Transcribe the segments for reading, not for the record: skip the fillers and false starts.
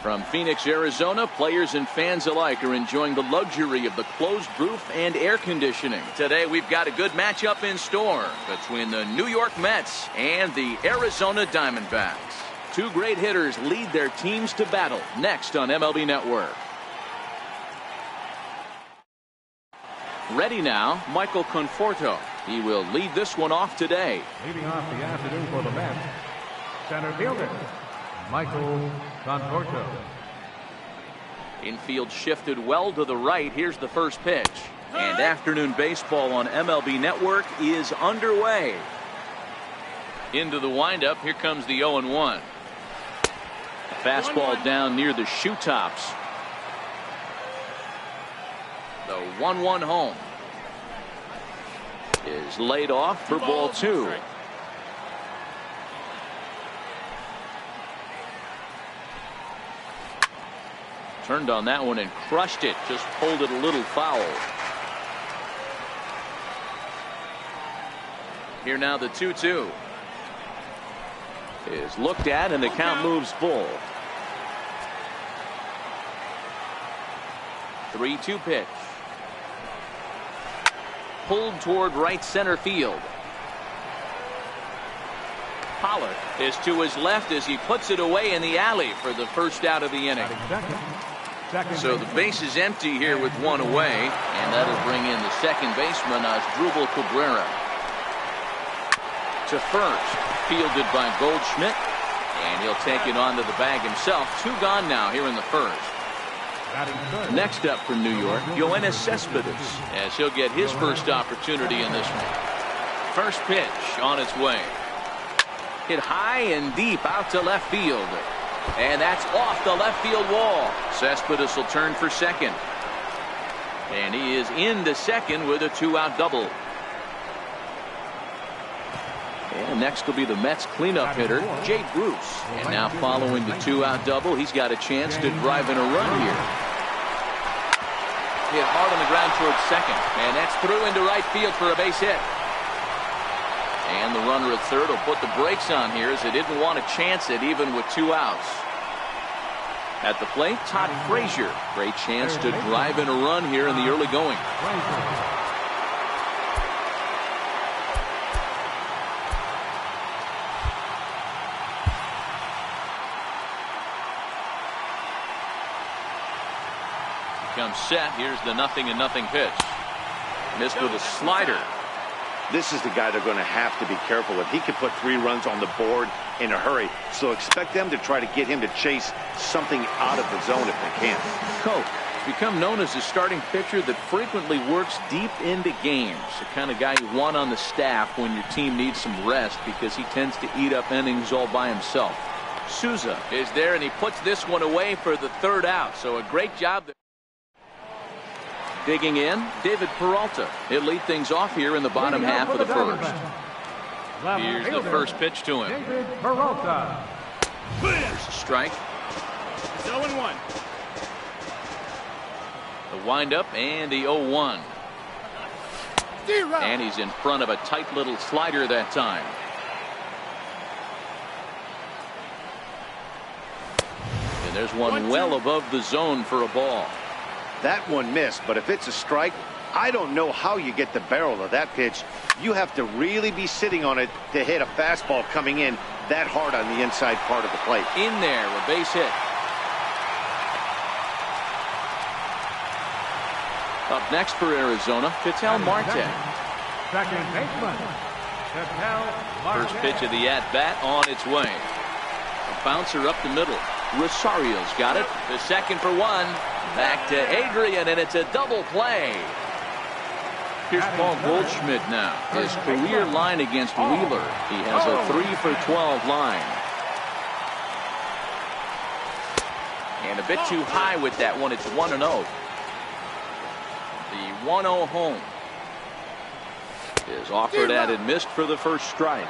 From Phoenix, Arizona, players and fans alike are enjoying the luxury of the closed roof and air conditioning. Today we've got a good matchup in store between the New York Mets and the Arizona Diamondbacks. Two great hitters lead their teams to battle next on MLB Network. Ready now, Michael Conforto. He will lead this one off today. Leading off the afternoon for the Mets, center fielder Michael Conforto. Infield shifted well to the right. Here's the first pitch. And afternoon baseball on MLB Network is underway. Into the windup. Here comes the 0-1. Fastball down near the shoe tops. The 1-1 home is laid off for ball 2. Turned on that one and crushed it. Just pulled it a little foul. Here now the 2-2 is looked at and the count moves full. 3-2 pitch. Pulled toward right center field. Pollard is to his left as he puts it away in the alley for the first out of the inning. So the base is empty here with one away, and that'll bring in the second baseman, Asdrubal Cabrera. To first, fielded by Goldschmidt, and he'll take it onto the bag himself. 2 gone now here in the first. Next up from New York, Yoenis Cespedes, as he'll get his first opportunity in this one. First pitch on its way. Hit high and deep out to left field. And that's off the left field wall. Cespedes will turn for second. And he is into second with a 2-out double. And next will be the Mets cleanup hitter, Jay Bruce. And now following the 2-out double, he's got a chance to drive in a run here. Hit hard on the ground towards second. And that's through into right field for a base hit. And the runner at third will put the brakes on here as they didn't want to chance it even with 2 outs. At the plate, Todd Frazier. Great chance to drive in a run here in the early going. Comes set. Here's the 0-0 pitch. Missed with a slider. This is the guy they're going to have to be careful with. He can put 3 runs on the board in a hurry, so expect them to try to get him to chase something out of the zone if they can. Koch, become known as a starting pitcher that frequently works deep into games. The kind of guy you want on the staff when your team needs some rest because he tends to eat up innings all by himself. Souza is there and he puts this one away for the 3rd out. So a great job. Digging in, David Peralta. He'll lead things off here in the bottom half of the first. Here's the first pitch to him. David Peralta. There's a strike. 0-1. The windup and the 0-1. And he's in front of a tight little slider that time. And there's one well above the zone for a ball. That one missed, but if it's a strike, I don't know how you get the barrel of that pitch. You have to really be sitting on it to hit a fastball coming in that hard on the inside part of the plate. In there, a base hit. Up next for Arizona, Ketel Marte. Second baseman, Ketel Marte. First pitch of the at-bat on its way. A bouncer up the middle. Rosario's got it. The second for 1. Back to Adrian, and it's a double play. Here's Paul Goldschmidt now. His career line against Wheeler. He has a 3-for-12 line. And a bit too high with that one. It's 1-0. The 1-0 home is offered at and missed for the first strike.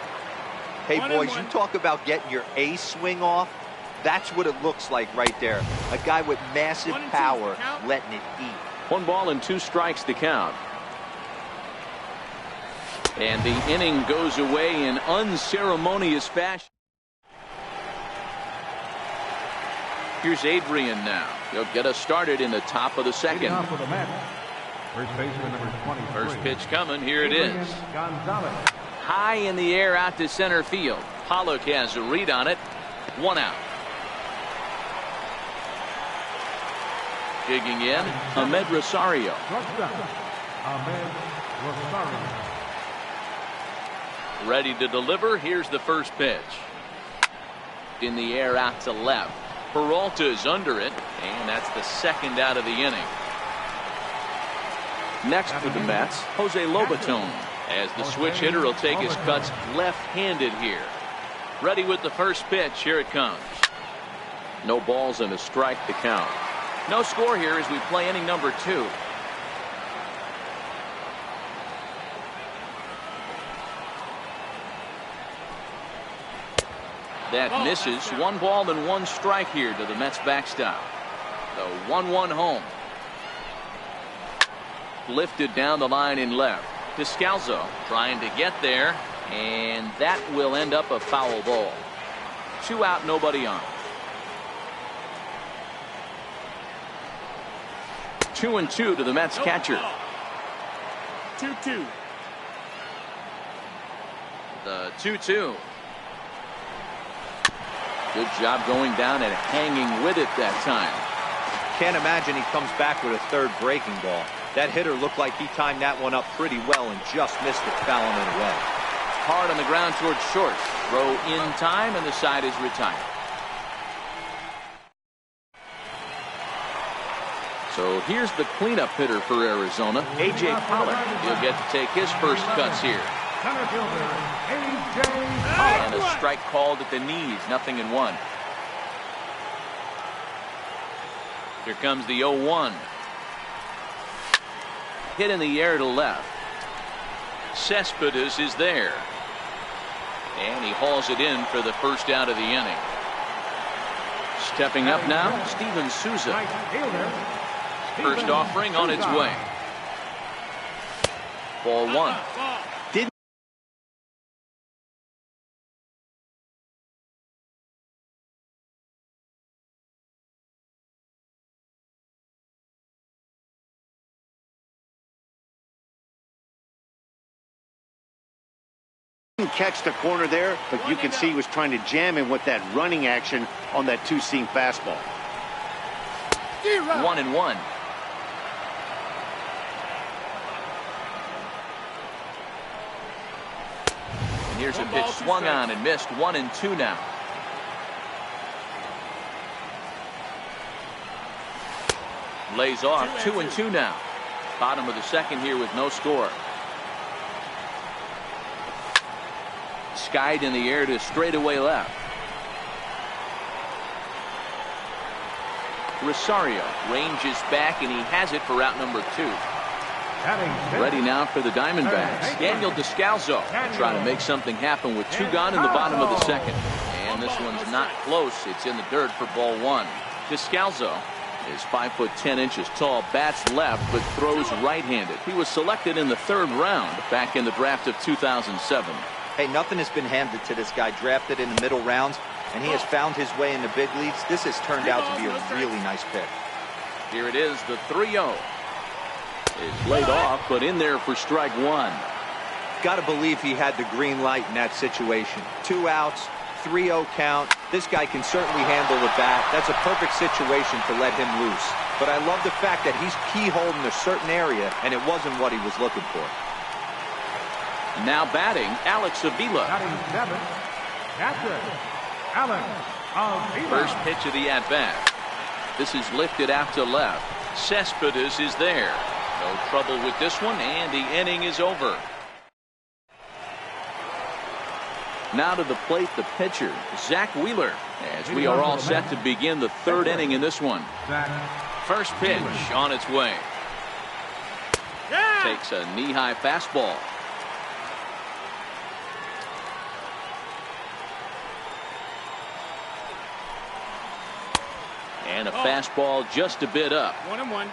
Hey, boys, you talk about getting your A swing off. That's what it looks like right there. A guy with massive power letting it eat. 1 ball and 2 strikes to count. And the inning goes away in unceremonious fashion. Here's Adrian now. He'll get us started in the top of the second. Leading off for the Mets, first baseman number 23. First pitch coming. Here it is. Gonzalez. High in the air out to center field. Pollock has a read on it. 1 out. Digging in, Ahmed Rosario. Shortstop, Ahmed Rosario. Ready to deliver. Here's the first pitch. In the air out to left. Peralta's under it, and that's the second out of the inning. Next for the Mets, Jose Lobaton, as the switch hitter will take his cuts left-handed here. Ready with the first pitch. Here it comes. No balls and a strike to count. No score here as we play inning number 2. That misses. 1 ball and 1 strike here to the Mets backstop. The 1-1 home. Lifted down the line in left. Descalzo trying to get there, and that will end up a foul ball. 2 out, nobody on. 2-2 to the Mets catcher. 2-2. The 2-2. Good job going down and hanging with it that time. Can't imagine he comes back with a third breaking ball. That hitter looked like he timed that one up pretty well and just missed it, fouling it away. Hard on the ground towards short. Throw in time, and the side is retired. So here's the cleanup hitter for Arizona, A.J. Pollock. He'll get to take his first cuts here. Center fielder, A.J. And a strike called at the knees. 0-1. Here comes the 0-1. Hit in the air to left. Cespedes is there. And he hauls it in for the first out of the inning. Stepping up now, Steven Souza. Right fielder, First offering on its way. Ball 1. Catch the corner there, but you can see he was trying to jam him with that running action on that 2-seam fastball. 1-1. And here's a pitch swung on and missed. 1-2 now. Lays off. 2-2 now. Bottom of the second here with no score. Skied in the air to straightaway left. Rosario ranges back, and he has it for out number 2. Ready now for the Diamondbacks. Daniel Descalzo trying to make something happen with 2 gone in the bottom of the second. And this one's not close. It's in the dirt for ball 1. Descalzo is 5'10" tall, bats left, but throws right-handed. He was selected in the 3rd round back in the draft of 2007. Hey, nothing has been handed to this guy. Drafted in the middle rounds, and he has found his way in the big leagues. This has turned out to be a really nice pick. Here it is, the 3-0. Is laid off, but in there for strike 1. Got to believe he had the green light in that situation. 2 outs, 3-0 count. This guy can certainly handle the bat. That's a perfect situation to let him loose. But I love the fact that he's keyholed in a certain area, and it wasn't what he was looking for. Now batting, Alex Avila. Batting 7, catcher, Alex Avila. First pitch of the at-bat. This is lifted out to left. Cespedes is there. No trouble with this one, and the inning is over. Now to the plate, the pitcher, Zach Wheeler, as we are all set to begin the 3rd inning in this one. First pitch on its way. Takes a knee-high fastball. And a fastball just a bit up. 1-1.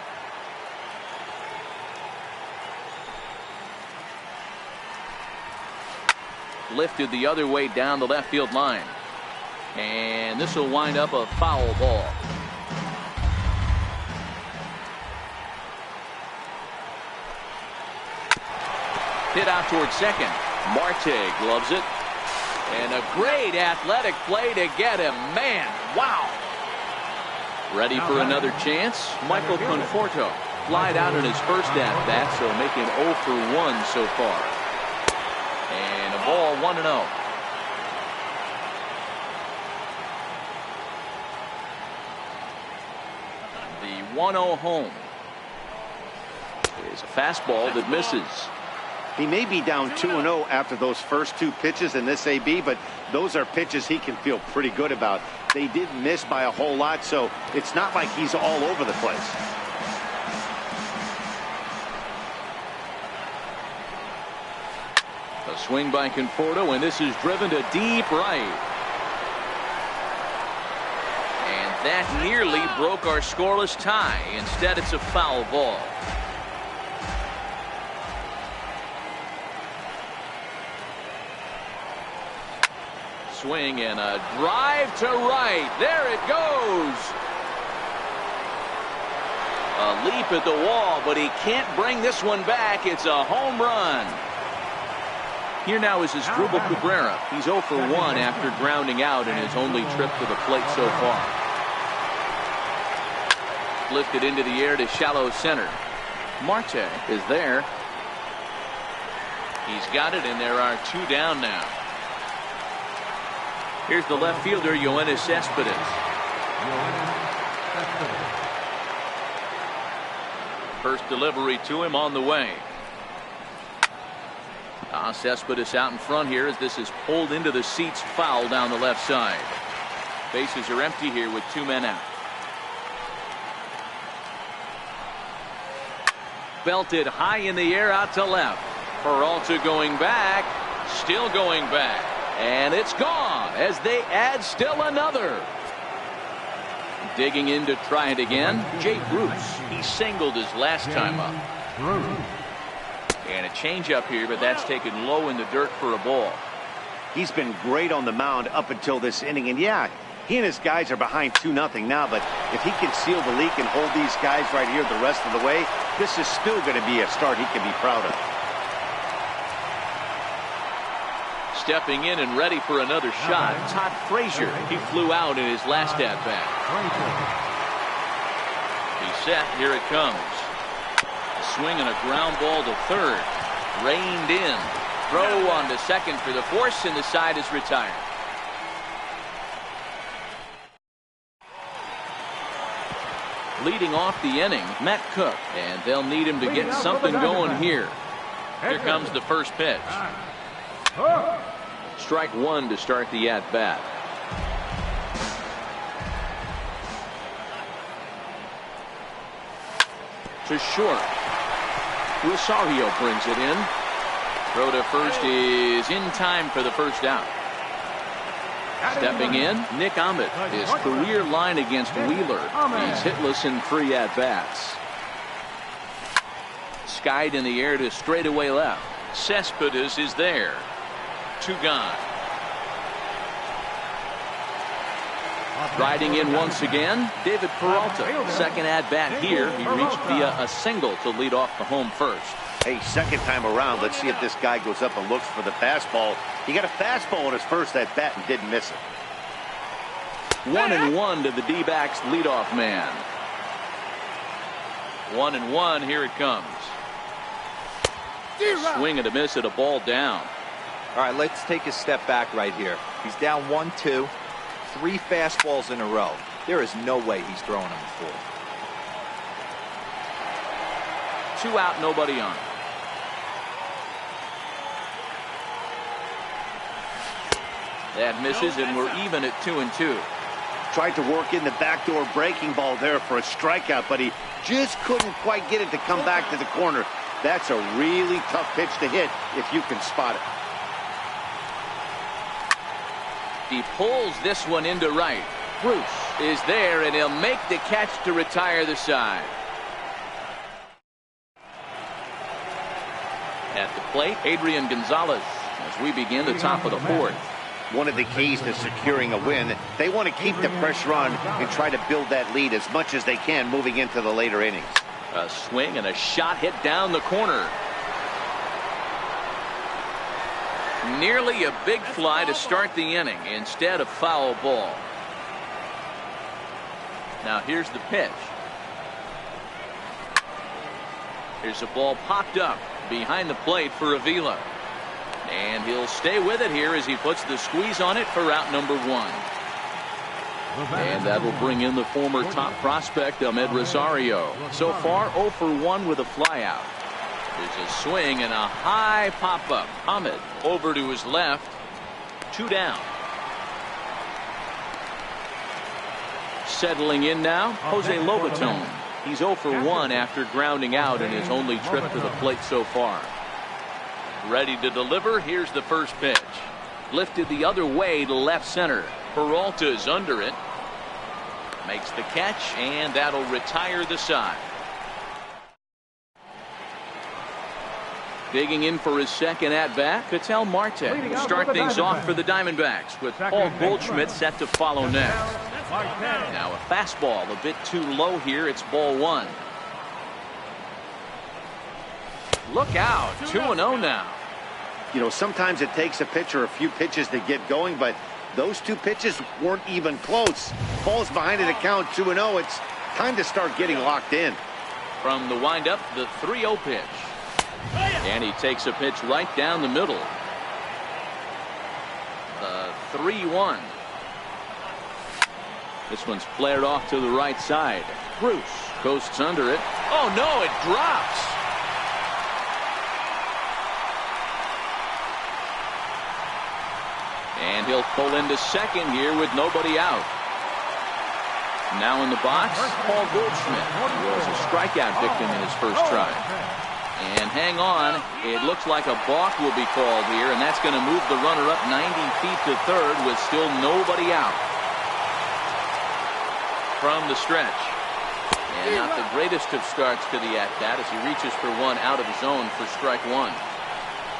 Lifted the other way down the left field line. And this will wind up a foul ball. Hit out towards second. Marte gloves it. And a great athletic play to get him. Man, wow. Ready for another chance. Michael Conforto flied out in his first at-bat, so making 0 for 1 so far. And a ball 1-0. The 1-0 home is a fastball that misses. He may be down 2-0 after those first 2 pitches in this AB, but those are pitches he can feel pretty good about. They did miss by a whole lot, so it's not like he's all over the place. A swing by Conforto, and this is driven to deep right. And that nearly broke our scoreless tie. Instead, it's a foul ball. Swing and a drive to right. There it goes. A leap at the wall, but he can't bring this one back. It's a home run. Here now is Asdrubal Cabrera. He's 0 for 1 after grounding out in his only trip to the plate so far. Lifted into the air to shallow center. Marte is there. He's got it, and there are 2 down now. Here's the left fielder, Yoenis Cespedes. First delivery to him on the way. Cespedes out in front here as this is pulled into the seats, foul down the left side. Bases are empty here with 2 men out. Belted high in the air out to left. Peralta going back, still going back. And it's gone as they add still another. Digging in to try it again, Jay Bruce. He singled his last time up. And a changeup here, but that's taken low in the dirt for a ball. He's been great on the mound up until this inning. And yeah, he and his guys are behind 2-0 now, but if he can seal the leak and hold these guys right here the rest of the way, this is still going to be a start he can be proud of. Stepping in and ready for another shot, Todd Frazier. He flew out in his last at-bat. He's set. Here it comes. A swing and a ground ball to third. Reined in. Throw on to second for the force, and the side is retired. Leading off the inning, Matt Cook, and they'll need him to get something going here. Here comes the first pitch. Strike 1 to start the at-bat. To short. Rosario brings it in. Throw to first is in time for the first out. Stepping in, Nick Ahmed. His career line against Wheeler. He's hitless in 3 at-bats. Skied in the air to straightaway left. Cespedes is there. 2 gone. Riding in once again, David Peralta. Second at-bat here. He reached via a single to lead off the home first. Hey, second time around, let's see if this guy goes up and looks for the fastball. He got a fastball on his first at-bat and didn't miss it. 1-1 to the D-backs leadoff man. 1-1, here it comes. Swing and a miss at a ball down. All right, let's take a step back right here. He's down 1-2, 3 fastballs in a row. There is no way he's throwing them a full. 2 out, nobody on. That misses, and we're even at 2-2. Tried to work in the backdoor breaking ball there for a strikeout, but he just couldn't quite get it to come back to the corner. That's a really tough pitch to hit if you can spot it. He pulls this one into right. Bruce is there, and he'll make the catch to retire the side. At the plate, Adrian Gonzalez as we begin the top of the 4th. One of the keys to securing a win, they want to keep the pressure on and try to build that lead as much as they can moving into the later innings. A swing and a shot hit down the corner. Nearly a big fly to start the inning. Instead, a foul ball. Now here's the pitch. Here's a ball popped up behind the plate for Avila. And he'll stay with it here as he puts the squeeze on it for out number 1. And that will bring in the former top prospect, Ahmed Rosario. So far, 0 for 1 with a flyout. There's a swing and a high pop-up. Ahmed over to his left. 2 down. Settling in now, Jose Lobaton. He's 0 for 1 after grounding out in his only trip to the plate so far. Ready to deliver. Here's the first pitch. Lifted the other way to left center. Peralta's under it. Makes the catch, and that'll retire the side. Digging in for his second at-bat, Ketel Marte will start things off for the Diamondbacks with Paul Goldschmidt set to follow next. Now a fastball a bit too low here. It's ball 1. Look out. 2-0 now. You know, sometimes it takes a pitcher a few pitches to get going, but those 2 pitches weren't even close. Falls behind at a count 2-0. It's time to start getting locked in. From the windup, the 3-0 pitch. And he takes a pitch right down the middle. The 3-1. This one's flared off to the right side. Bruce coasts under it. Oh no, it drops. And he'll pull into second here with nobody out. Now in the box, Paul Goldschmidt was a strikeout victim in his first try. And hang on, it looks like a balk will be called here, and that's going to move the runner up 90 feet to third with still nobody out. From the stretch. And not the greatest of starts to the at-bat as he reaches for one out of his own for strike 1.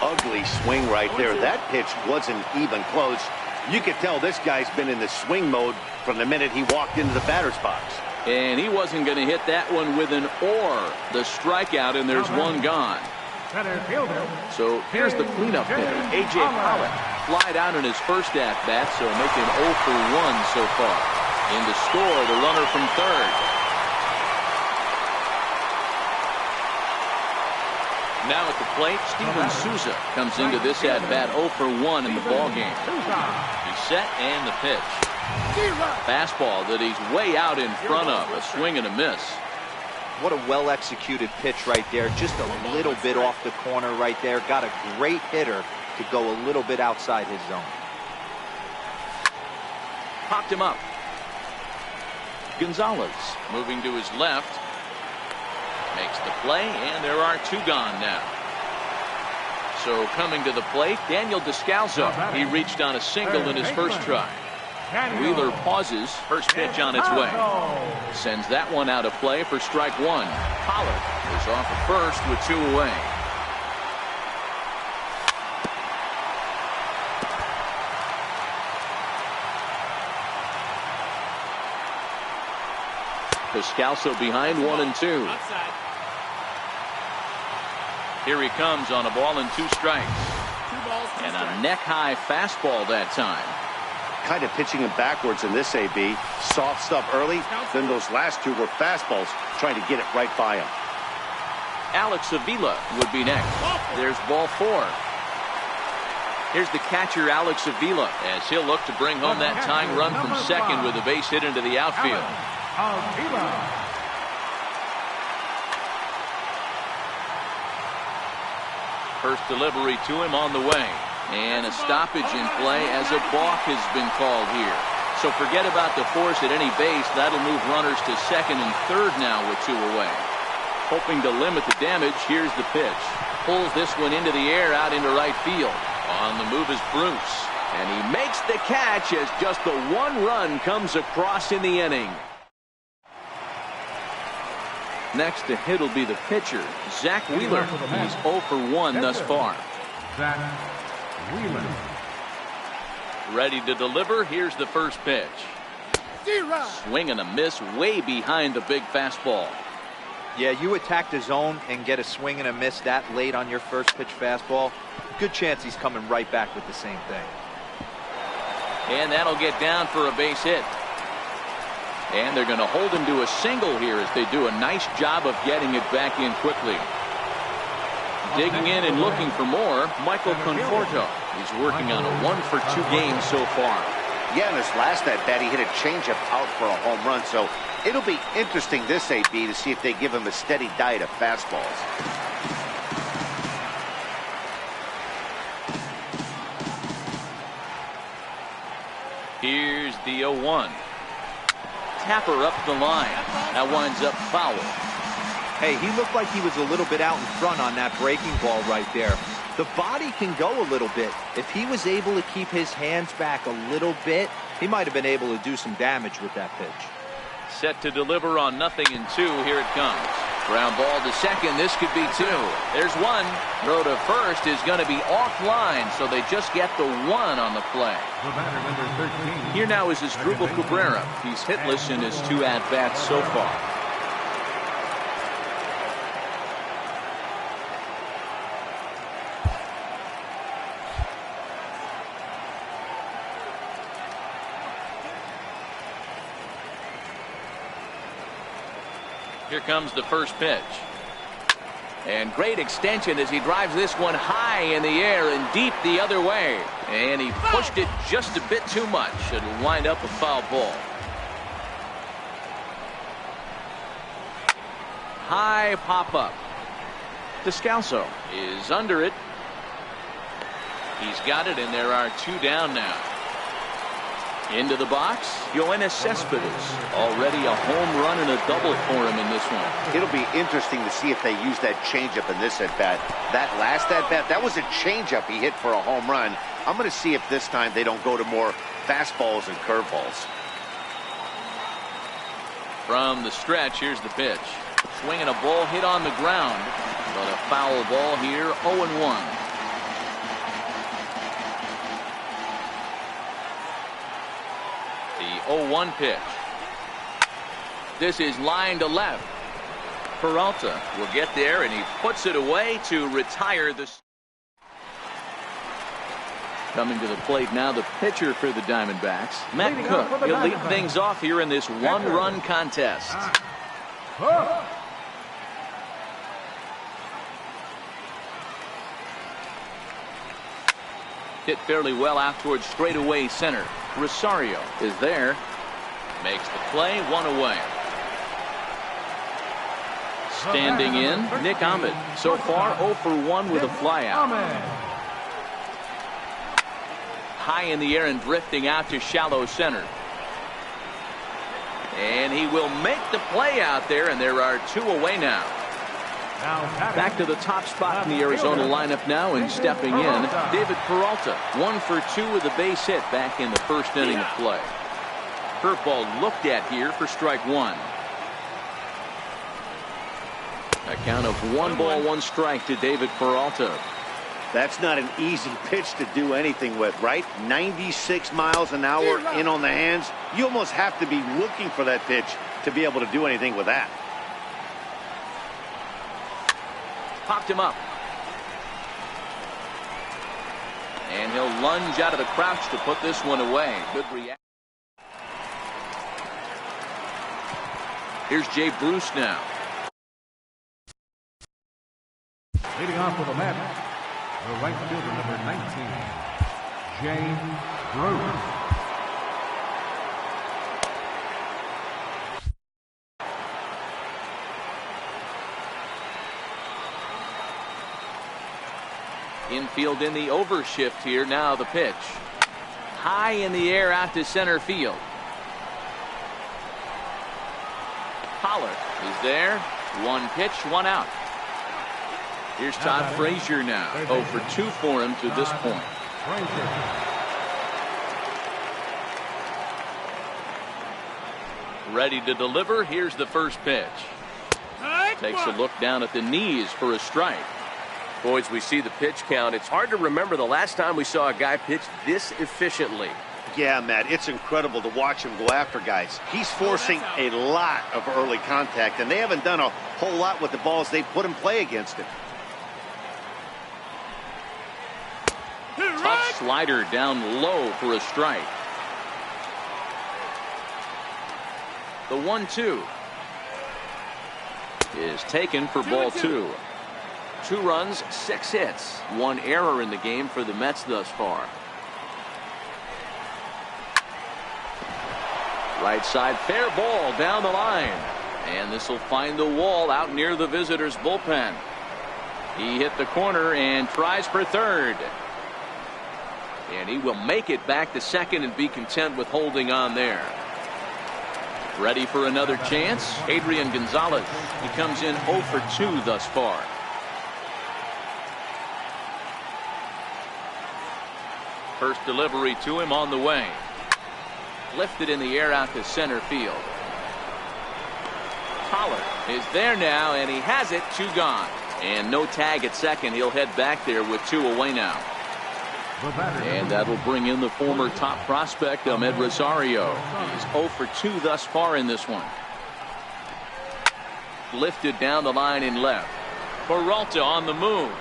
Ugly swing right there. That pitch wasn't even close. You could tell this guy's been in the swing mode from the minute he walked into the batter's box. And he wasn't going to hit that one with an or. The strikeout, and there's one gone. So here's the cleanup hitter, A.J. Pollock. Flied out in his first at-bat, so making 0 for 1 so far. In to score, the runner from third. Now at the plate, Steven Souza comes into this at-bat 0 for 1 in the ballgame. He's set and the pitch. Fastball that he's way out in front of. A swing and a miss. What a well-executed pitch right there. Just a little bit off the corner right there. Got a great hitter to go a little bit outside his zone. Popped him up. Gonzalez moving to his left. Makes the play, and there are 2 gone now. So coming to the plate, Daniel Descalso. He reached on a single in his first try. Wheeler pauses. First pitch on its way. Sends that one out of play for strike 1. Pollard is off at first with 2 away. Descalso behind 1-2. Here he comes on a ball and 2 strikes. And a neck-high fastball that time. Kind of pitching him backwards in this AB. Soft stuff early, then those last 2 were fastballs, trying to get it right by him. Alex Avila would be next. There's ball 4. Here's the catcher, Alex Avila, as he'll look to bring home that tying run from second with a base hit into the outfield. First delivery to him on the way. And a stoppage in play as a balk has been called here. So forget about the force at any base. That'll move runners to second and third now with 2 away. Hoping to limit the damage, here's the pitch. Pulls this one into the air out into right field. On the move is Bruce. And he makes the catch as just the 1 run comes across in the inning. Next to hit will be the pitcher, Zach Wheeler. He's 0 for 1 thus far. Zach Wheeler. Ready to deliver. Here's the first pitch. Swing and a miss way behind the big fastball. Yeah, you attack the zone and get a swing and a miss that late on your first pitch fastball. Good chance he's coming right back with the same thing. And that'll get down for a base hit. And they're going to hold him to a single here as they do a nice job of getting it back in quickly. Digging in and looking for more, Michael Conforto. He's working on a 1-for-2 game so far. Yeah, in his last at bat, he hit a changeup out for a home run. So it'll be interesting this AB to see if they give him a steady diet of fastballs. Here's the 0-1. Tapper up the line. That winds up foul. Hey, he looked like he was a little bit out in front on that breaking ball right there. The body can go a little bit. If he was able to keep his hands back a little bit, he might have been able to do some damage with that pitch. Set to deliver on 0-2. Here it comes. Ground ball to second. This could be 2. There's 1. Throw to first is going to be offline, so they just get the 1 on the play. The batter, number 13. Here now is Asdrubal Cabrera. He's hitless in his 2 at-bats so far. Here comes the first pitch. And great extension as he drives this one high in the air and deep the other way. And he pushed it just a bit too much. It'll wind up a foul ball. High pop up. Descalso is under it. He's got it, and there are 2 down now. Into the box, Yoenis Cespedes. Already a home run and a double for him in this one. It'll be interesting to see if they use that changeup in this at-bat. That last at-bat, that was a changeup he hit for a home run. I'm going to see if this time they don't go to more fastballs and curveballs. From the stretch, here's the pitch. Swinging a ball hit on the ground. But a foul ball here, 0-1. The 0-1 pitch. This is line to left. Peralta will get there, and he puts it away to retire the. Coming to the plate now, the pitcher for the Diamondbacks, Matt Cook. He'll lead things off here in this 1-run contest. Hit fairly well out towards straightaway center. Rosario is there. Makes the play, 1 away. Standing in, Nick Ahmed. So far 0 for 1 with a flyout. High in the air and drifting out to shallow center. And he will make the play out there, and there are 2 away now. Back to the top spot in the Arizona lineup now, and stepping in, David Peralta. 1 for 2 with a base hit back in the first inning of play. Curveball looked at here for strike 1. A count of 1 ball, 1 strike to David Peralta. That's not an easy pitch to do anything with, right? 96 miles an hour in on the hands. You almost have to be looking for that pitch to be able to do anything with that. Popped him up. And he'll lunge out of the crouch to put this one away. Good reaction. Here's Jay Bruce now. Leading off for the Mets, the right fielder, number 19, Jay Bruce. Infield in the overshift here. Now the pitch. High in the air out to center field. Pollard is there. 1 pitch, 1 out. Here's Todd Frazier now. 0 for 2 for him to this point. Ready to deliver. Here's the first pitch. Takes a look down at the knees for a strike. Boys, we see the pitch count. It's hard to remember the last time we saw a guy pitch this efficiently. Yeah, Matt, it's incredible to watch him go after guys. He's forcing a lot of early contact, and they haven't done a whole lot with the balls they put in play against him. Tough slider down low for a strike. The 1-2 is taken for ball 2. 2 runs, 6 hits, 1 error in the game for the Mets thus far. Right side, fair ball down the line. And this will find the wall out near the visitors' bullpen. He hit the corner and tries for third. And he will make it back to second and be content with holding on there. Ready for another chance? Adrian Gonzalez. He comes in 0 for 2 thus far. First delivery to him on the way. Lifted in the air out to center field. Pollard is there now, and he has it. 2 gone. And no tag at second. He'll head back there with 2 away now. And that will bring in the former top prospect, Ahmed Rosario. He's 0 for 2 thus far in this one. Lifted down the line in left. Peralta on the move.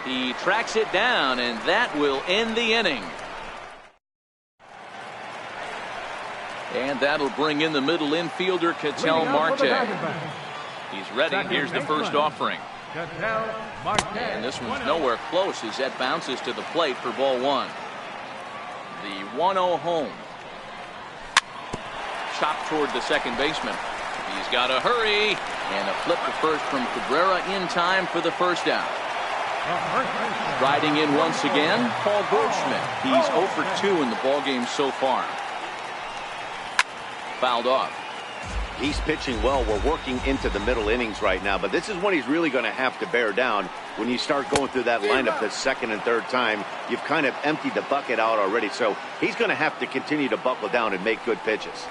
He tracks it down, and that will end the inning. And that'll bring in the middle infielder, Ketel Marte. He's ready. Here's the first offering. And this one's nowhere close as that bounces to the plate for ball 1. The 1-0 home. Chopped toward the second baseman. He's got to hurry. And a flip to first from Cabrera in time for the first out. Riding in once again, Paul Goldschmidt. He's 0 for 2 in the ballgame so far. Fouled off. He's pitching well. We're working into the middle innings right now, but this is when he's really going to have to bear down. When you start going through that lineup the second and third time, you've kind of emptied the bucket out already, so he's going to have to continue to buckle down and make good pitches.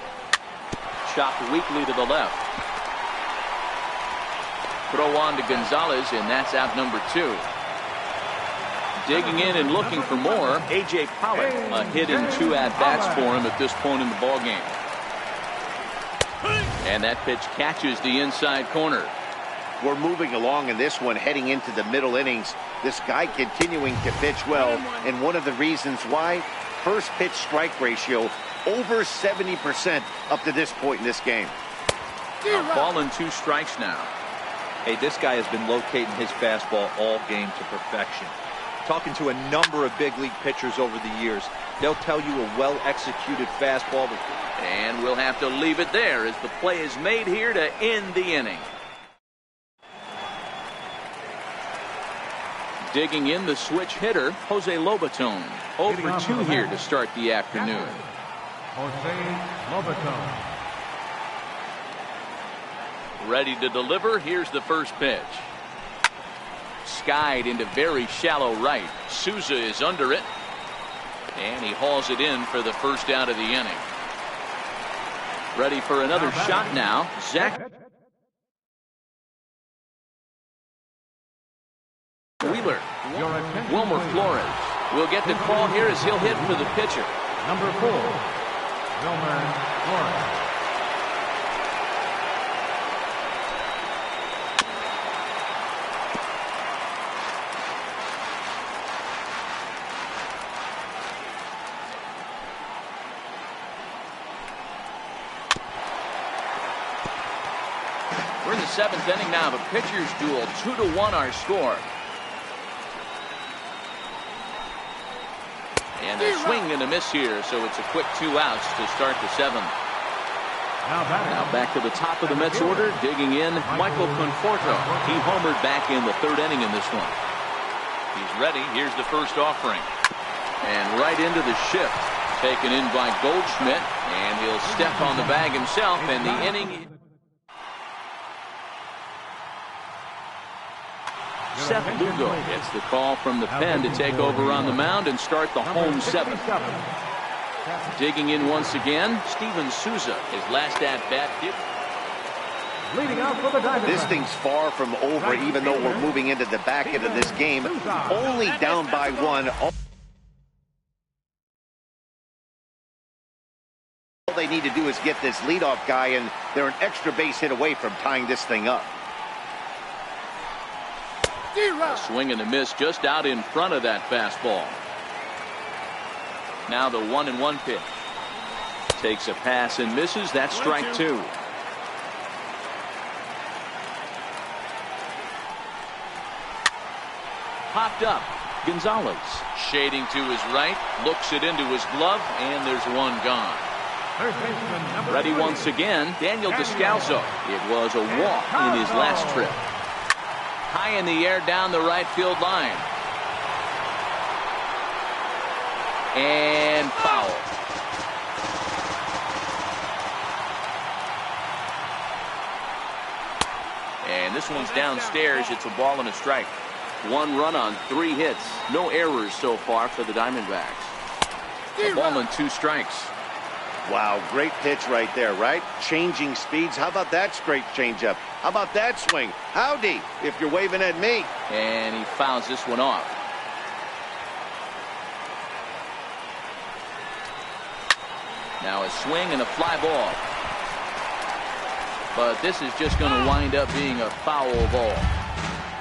Chopped weakly to the left. Throw on to Gonzalez, and that's out number 2. Digging in and looking for more, A.J. Pollock. A hit and 2 at-bats for him at this point in the ballgame. And that pitch catches the inside corner. We're moving along in this one, heading into the middle innings. This guy continuing to pitch well, and one of the reasons why, first pitch strike ratio over 70% up to this point in this game. Ball and 2 strikes now. Hey, this guy has been locating his fastball all game to perfection. Talking to a number of big league pitchers over the years, they'll tell you a well-executed fastball. And we'll have to leave it there as the play is made here to end the inning. Digging in the switch hitter, Jose Lobaton. 0 for 2 here to start the afternoon. Jose Lobaton. Ready to deliver. Here's the first pitch. Skied into very shallow right. Souza is under it. And he hauls it in for the first out of the inning. Ready for another shot now. Zach Wheeler. Wilmer Flores will get the call here as he'll hit for the pitcher. Number 4, Wilmer Flores. We're in the 7th inning now of a pitcher's duel. 2-1 our score. And a swing and a miss here, so it's a quick 2 outs to start the 7th. Now back to the top of the Mets order, digging in, Michael Conforto. He homered back in the 3rd inning in this one. He's ready. Here's the first offering. And right into the shift. Taken in by Goldschmidt, and he'll step on the bag himself, and the inning. Seth Lugo gets the call from the pen to take over on the mound and start the home 7th. Digging in once again, Steven Souza, his last at-bat. This thing's far from over, even though we're moving into the back end of this game. Only down by 1. All they need to do is get this leadoff guy, and they're an extra base hit away from tying this thing up. A swing and a miss just out in front of that fastball. Now the 1-1 pitch. Takes a pass and misses. That's strike two. Popped up. Gonzalez shading to his right, looks it into his glove, and there's one gone. Ready once again, Daniel Descalso. It was a walk in his last trip. High in the air down the right field line. And foul. And this one's downstairs. It's a ball and a strike. 1 run on 3 hits. No errors so far for the Diamondbacks. A ball and 2 strikes. Wow, great pitch right there, right? Changing speeds. How about that straight changeup? How about that swing? Howdy, if you're waving at me. And he fouls this one off. Now a swing and a fly ball. But this is just going to wind up being a foul ball.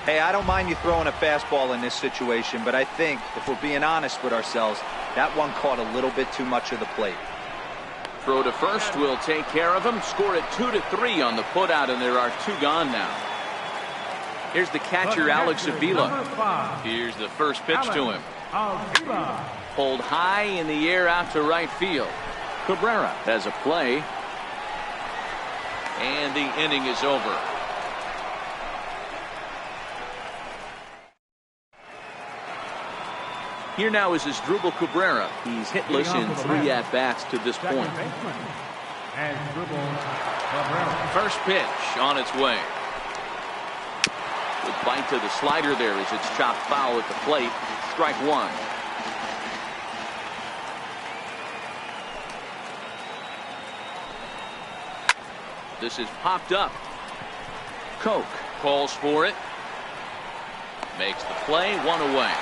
Hey, I don't mind you throwing a fastball in this situation, but I think, if we're being honest with ourselves, that one caught a little bit too much of the plate. Throw to first will take care of him. Score it 2-3 on the putout, and there are 2 gone now. Here's the catcher, Alex Avila. Here's the first pitch to him. Pulled high in the air out to right field. Cabrera has a play. And the inning is over. Here now is Asdrubal Cabrera. He's hitless in 3 at-bats to this point. First pitch on its way. Good bite to the slider there as it's chopped foul at the plate. Strike 1. This is popped up. Koch calls for it. Makes the play. 1 away.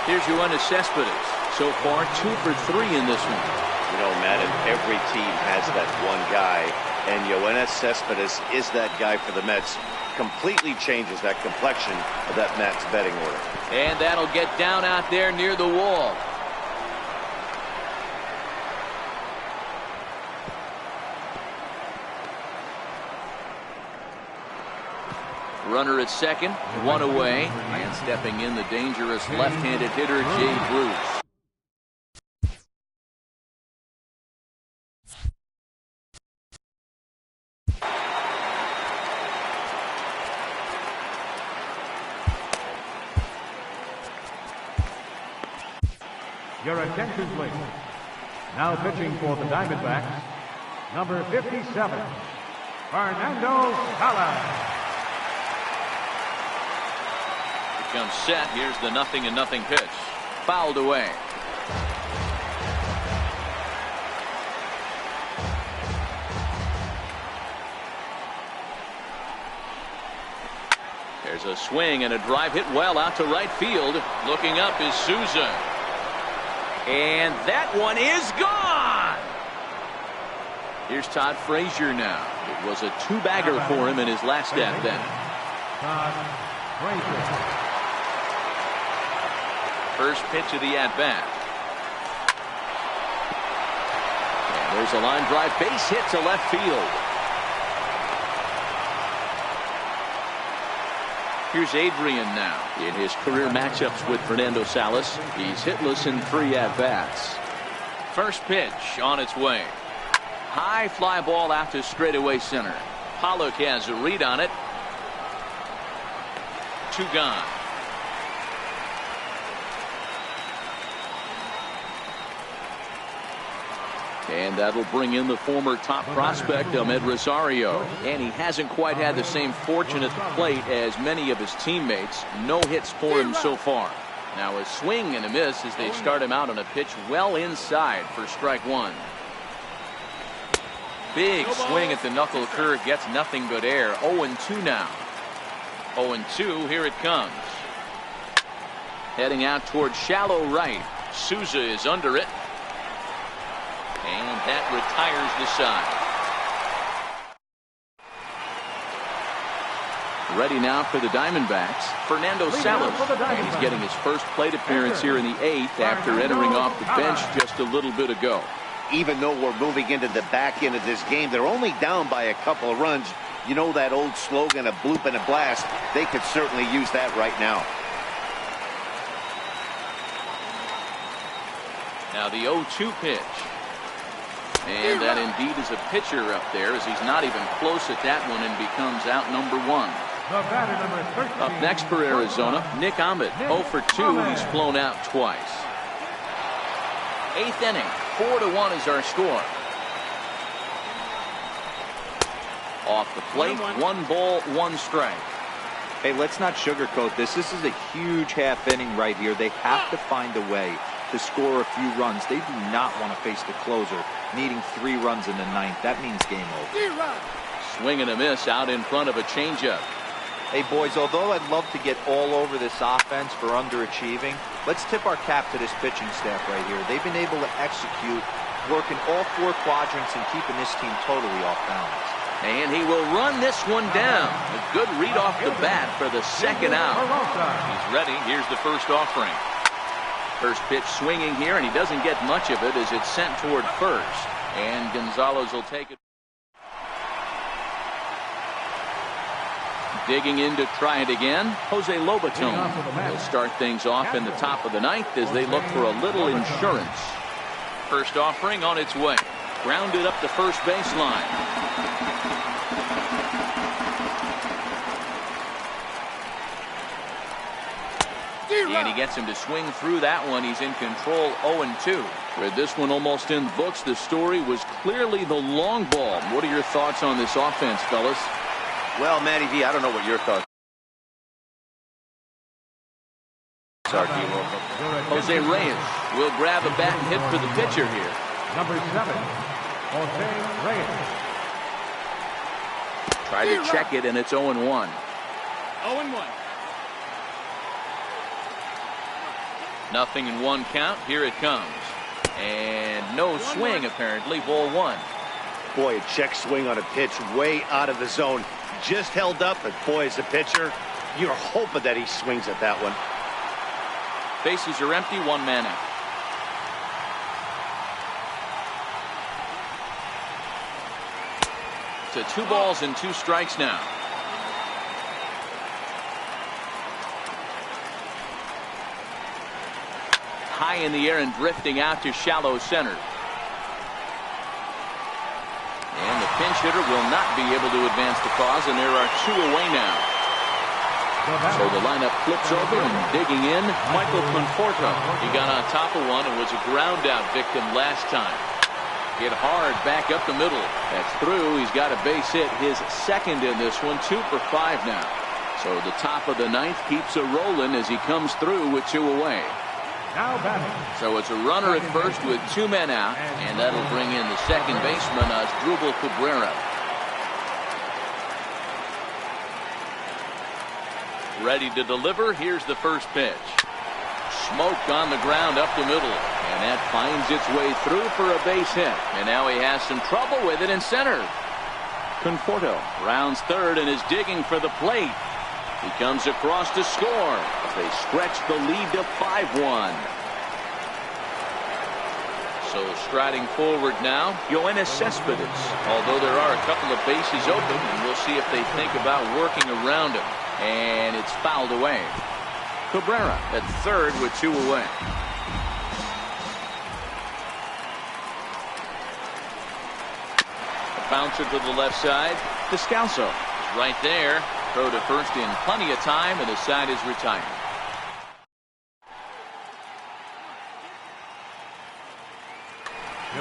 Here's Yoenis Cespedes. So far 2 for 3 in this one. You know, Madden, every team has that one guy, and Yoenis Cespedes is that guy for the Mets. Completely changes that complexion of that Mets betting order. And that'll get down out there near the wall. Runner at second, 1 away, and stepping in the dangerous left-handed hitter Jay Bruce. Your attention, please. Now pitching for the Diamondbacks, number 57, Fernando Salas. Comes set. Here's the 0-0 pitch. Fouled away. There's a swing and a drive hit well out to right field. Looking up is Souza. And that one is gone. Here's Todd Frazier now. It was a 2-bagger for him in his last at bat. Todd Frazier. First pitch of the at-bat. And there's a line drive base hit to left field. Here's Adrian now in his career matchups with Fernando Salas. He's hitless in 3 at-bats. First pitch on its way. High fly ball out to straightaway center. Pollock has a read on it. 2 gone. And that'll bring in the former top prospect, Ahmed Rosario. And he hasn't quite had the same fortune at the plate as many of his teammates. No hits for him so far. Now a swing and a miss as they start him out on a pitch well inside for strike 1. Big swing at the knuckle curve, gets nothing but air. 0-2 now. 0-2, here it comes. Heading out towards shallow right. Souza is under it. And that retires the side. Ready now for the Diamondbacks, Fernando Salas. He's getting his first plate appearance here in the 8th after entering off the bench just a little bit ago. Even though we're moving into the back end of this game, they're only down by a couple of runs. You know that old slogan, a bloop and a blast. They could certainly use that right now. Now the 0-2 pitch. And that indeed is a pitcher up there, as he's not even close at that one and becomes out number 1. Up next for Arizona, Nick Ahmed. 0 for 2. He's flown out twice. 8th inning. 4-1 is our score. Off the plate, 1 ball, 1 strike. Hey, let's not sugarcoat this. This is a huge half inning right here. They have to find a way to score a few runs. They do not want to face the closer, needing 3 runs in the 9th. That means game over. Swing and a miss out in front of a changeup. Hey, boys, although I'd love to get all over this offense for underachieving, let's tip our cap to this pitching staff right here. They've been able to execute, working all 4 quadrants and keeping this team totally off balance. And he will run this one down. A good read off the bat for the 2nd out. He's ready. Here's the first offering. First pitch swinging here, and he doesn't get much of it as it's sent toward first. And Gonzalez will take it. Digging in to try it again, Jose Lobaton. He'll start things off in the top of the 9th as they look for a little insurance. First offering on its way. Grounded up the first baseline. And he gets him to swing through that one. He's in control, 0-2. With this one almost in the books, the story was clearly the long ball. What are your thoughts on this offense, fellas? Well, Matty V, I don't know what your thoughts are. Jose Reyes will grab a bat and hit for the pitcher here. Number 7, Jose Reyes. Try to check it, and it's 0-1. 0-1. Nothing in 1 count. Here it comes. And no swing, apparently. Ball 1. Boy, a check swing on a pitch way out of the zone. Just held up, but boy, as a pitcher, you're hoping that he swings at that one. Bases are empty. 1 man out. To 2 balls and 2 strikes now. High in the air and drifting out to shallow center. And the pinch hitter will not be able to advance the cause, and there are 2 away now. So the lineup flips over, and digging in, Michael Conforto. He got on top of one and was a ground out victim last time. Hit hard back up the middle. That's through. He's got a base hit, his 2nd in this one, 2 for 5 now. So the top of the 9th keeps a rolling as he comes through with 2 away. Now batting. So it's a runner at first with 2 men out, and that'll bring in the second baseman, Asdrubal Cabrera. Ready to deliver. Here's the first pitch. Smoke on the ground up the middle, and that finds its way through for a base hit. And now he has some trouble with it in center. Conforto rounds 3rd and is digging for the plate. He comes across to score. They stretch the lead to 5-1. So striding forward now, Yoenis Cespedes. Although there are a couple of bases open, and we'll see if they think about working around him. And it's fouled away. Cabrera at 3rd with 2 away. A bouncer to the left side. Descalso is right there. Throw to first in plenty of time, and the side is retired.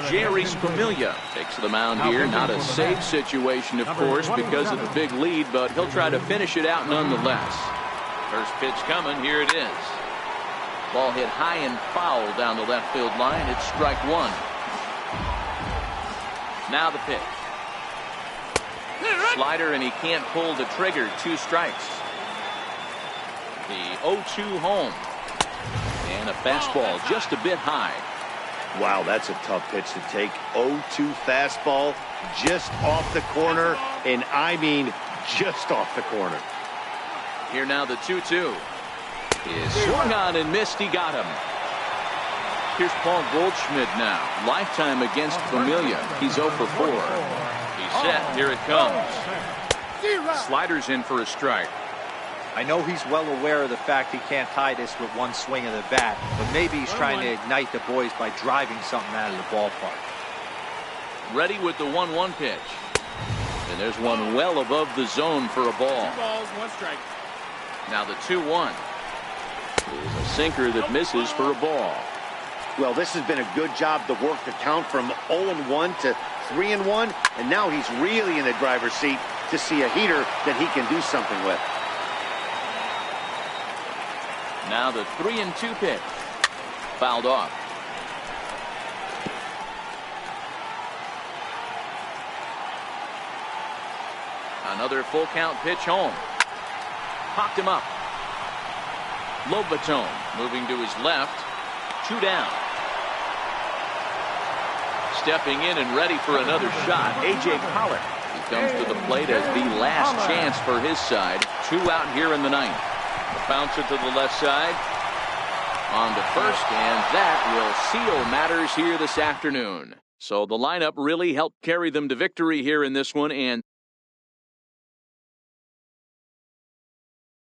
Jerry Squamilla takes the mound here. Not a safe situation, of course, because of the big lead, but he'll try to finish it out nonetheless. First pitch coming. Here it is. Ball hit high and foul down the left field line. It's strike 1. Now the pitch. Slider, and he can't pull the trigger. 2 strikes. The 0-2 home. And a fastball just a bit high. Wow, that's a tough pitch to take. 0-2 fastball just off the corner, and I mean just off the corner. Here now the 2-2. Is swung on and missed. He got him. Here's Paul Goldschmidt now. Lifetime against Familia. He's 0 for 4. He's set. Here it comes. Sliders in for a strike. I know he's well aware of the fact he can't tie this with one swing of the bat, but maybe he's trying to ignite the boys by driving something out of the ballpark. Ready with the 1-1 pitch. And there's one well above the zone for a ball. 2 balls, 1 strike. Now the 2-1. Is a sinker that misses for a ball. Well, this has been a good job to work the count from 0-1 to 3-1, and now he's really in the driver's seat to see a heater that he can do something with. Now the 3-2 pitch. Fouled off. Another full count pitch home. Popped him up. Lobatone moving to his left. 2 down. Stepping in and ready for another shot, A.J. Pollock. He comes to the plate as the last chance for his side. 2 out here in the 9th. The bouncer to the left side. On to first, and that will seal matters here this afternoon. So the lineup really helped carry them to victory here in this one, and